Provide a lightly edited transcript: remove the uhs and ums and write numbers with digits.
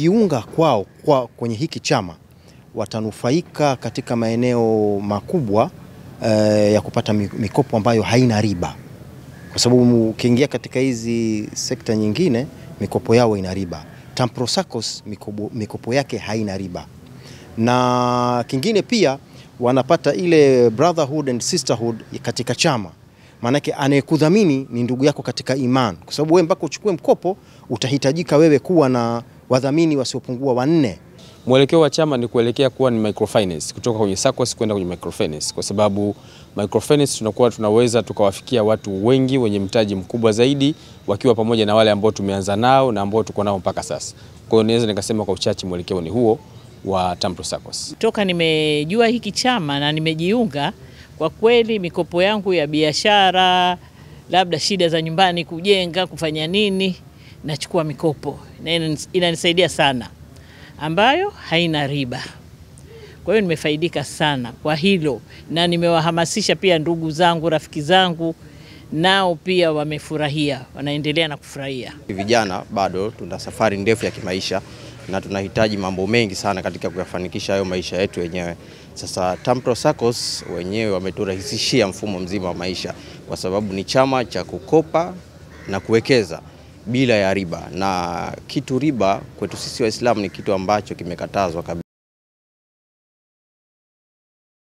kujiunga kwao kwenye hiki chama watanufaika katika maeneo makubwa ya kupata mikopo ambayo haina riba, kwa sababu ukiingia katika hizi sekta nyingine mikopo yao ina riba. Tampro SACCOS mikopo yake haina riba, na kingine pia wanapata ile brotherhood and sisterhood katika chama. Maanake anayekudhamini ni ndugu yako katika iman, kwa sababu wewe mpaka uchukue mkopo utahitajika wewe kuwa na wadhamini wasiopungua 4. Mwelekeo wa chama ni kuelekea kuwa ni microfinance, kutoka kwenye SACCOS kwenda kwenye microfinance, kwa sababu microfinance tunakuwa tunaweza tukawafikia watu wengi wenye mtaji mkubwa zaidi, wakiwa pamoja na wale ambao tumeanza nao na ambao tuko nao mpaka sasa. Kwa hiyo naweza nikasema kwa uchache mwelekeo ni huo wa Tampro SACCOS. Toka nimejua hiki chama na nimejiunga, kwa kweli mikopo yangu ya biashara, labda shida za nyumbani, kujenga, kufanya nini, nachukua mikopo na inanisaidia sana, ambayo haina riba. Kwa hiyo nimefaidika sana kwa hilo, na nimewahamasisha pia ndugu zangu, rafiki zangu, nao pia wamefurahia, wanaendelea na kufurahia. Vijana bado tuna safari ndefu ya kimaisha na tunahitaji mambo mengi sana katika kuyafanikisha hayo maisha yetu wenyewe. Sasa Tampro SACCOS wenyewe wameturahisishia mfumo mzima wa maisha, kwa sababu ni chama cha kukopa na kuwekeza bila ya riba, na kitu riba kwetu sisi Waislamu ni kitu ambacho kimekatazwa kabisa.